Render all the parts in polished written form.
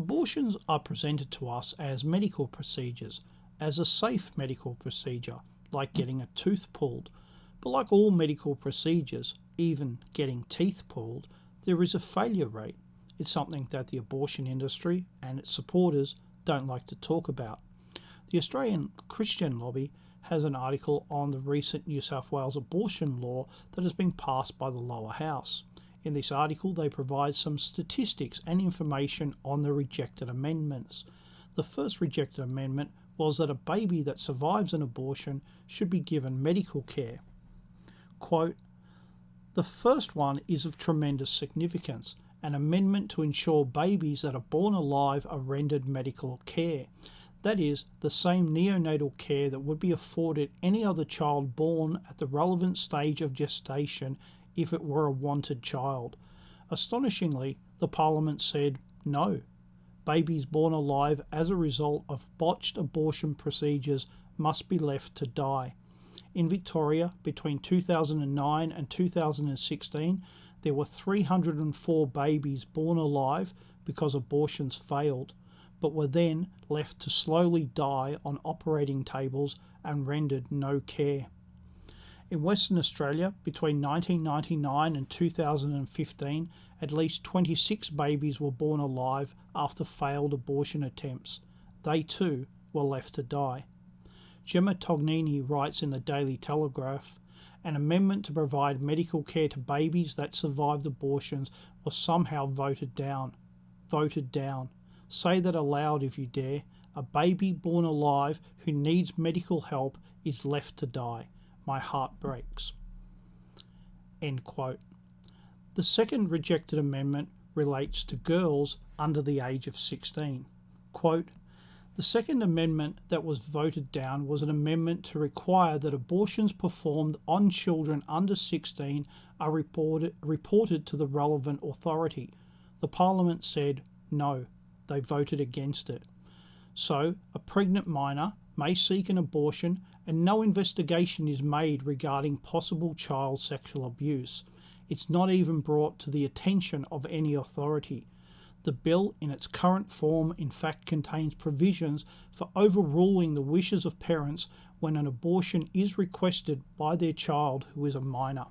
Abortions are presented to us as medical procedures, as a safe medical procedure, like getting a tooth pulled. But like all medical procedures, even getting teeth pulled, there is a failure rate. It's something that the abortion industry and its supporters don't like to talk about. The Australian Christian Lobby has an article on the recent New South Wales abortion law that has been passed by the lower house. In this article, they provide some statistics and information on the rejected amendments. The first rejected amendment was that a baby that survives an abortion should be given medical care. Quote, "The first one is of tremendous significance, an amendment to ensure babies that are born alive are rendered medical care. That is, the same neonatal care that would be afforded any other child born at the relevant stage of gestation if it were a wanted child." Astonishingly, the Parliament said no. Babies born alive as a result of botched abortion procedures must be left to die. In Victoria, between 2009 and 2016, there were 304 babies born alive because abortions failed, but were then left to slowly die on operating tables and rendered no care. In Western Australia, between 1999 and 2015, at least 26 babies were born alive after failed abortion attempts. They too were left to die. Gemma Tognini writes in the Daily Telegraph, "An amendment to provide medical care to babies that survived abortions was somehow voted down. Voted down. Say that aloud if you dare. A baby born alive who needs medical help is left to die. My heart breaks." End quote. The second rejected amendment relates to girls under the age of 16. Quote, "The second amendment that was voted down was an amendment to require that abortions performed on children under 16 are reported to the relevant authority. The Parliament said no. They voted against it. So, a pregnant minor may seek an abortion and no investigation is made regarding possible child sexual abuse. It's not even brought to the attention of any authority. The bill in its current form in fact contains provisions for overruling the wishes of parents when an abortion is requested by their child who is a minor.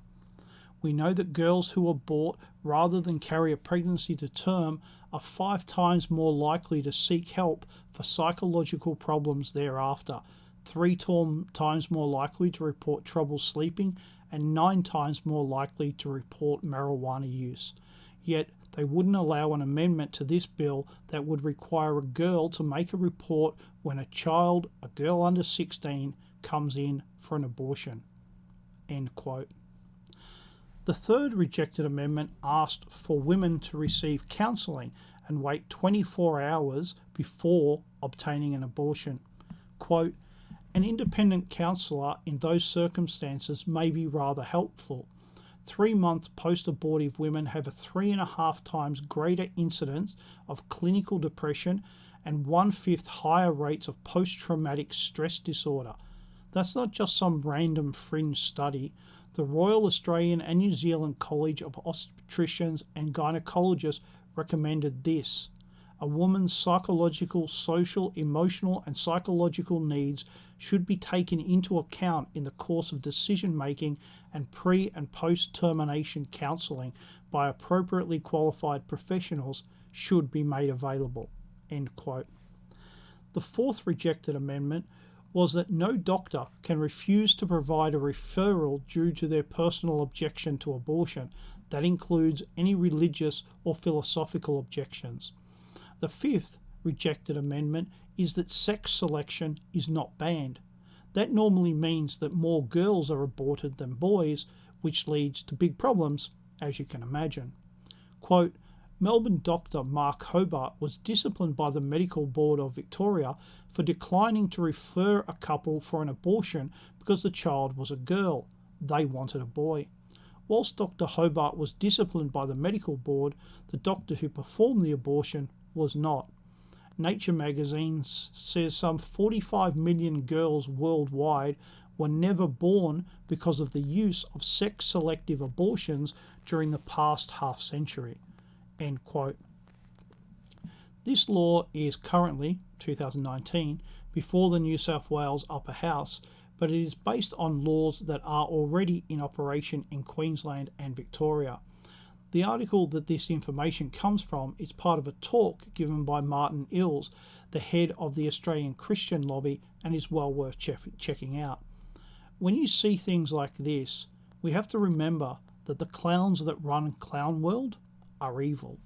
We know that girls who abort rather than carry a pregnancy to term are 5 times more likely to seek help for psychological problems thereafter, 3 times more likely to report trouble sleeping, and 9 times more likely to report marijuana use. Yet they wouldn't allow an amendment to this bill that would require a girl to make a report when a girl under 16, comes in for an abortion." End quote. The third rejected amendment asked for women to receive counselling and wait 24 hours before obtaining an abortion. Quote, "An independent counsellor in those circumstances may be rather helpful. 3-month post-abortive women have a 3.5 times greater incidence of clinical depression and 1/5 higher rates of post-traumatic stress disorder. That's not just some random fringe study. The Royal Australian and New Zealand College of Obstetricians and Gynecologists recommended this. A woman's psychological, social, emotional and psychological needs should be taken into account in the course of decision making, and pre- and post-termination counselling by appropriately qualified professionals should be made available." End quote. The fourth rejected amendment was that no doctor can refuse to provide a referral due to their personal objection to abortion. That includes any religious or philosophical objections. The fifth rejected amendment is that sex selection is not banned. That normally means that more girls are aborted than boys, which leads to big problems, as you can imagine. Quote, "Melbourne doctor Mark Hobart was disciplined by the Medical Board of Victoria for declining to refer a couple for an abortion because the child was a girl. They wanted a boy. Whilst Dr. Hobart was disciplined by the Medical Board, the doctor who performed the abortion was not. Nature magazine says some 45 million girls worldwide were never born because of the use of sex-selective abortions during the past half-century." End quote. This law is currently, 2019, before the New South Wales Upper House, but it is based on laws that are already in operation in Queensland and Victoria. The article that this information comes from is part of a talk given by Martin Ills, the head of the Australian Christian Lobby, and is well worth checking out. When you see things like this, we have to remember that the clowns that run Clown World are evil.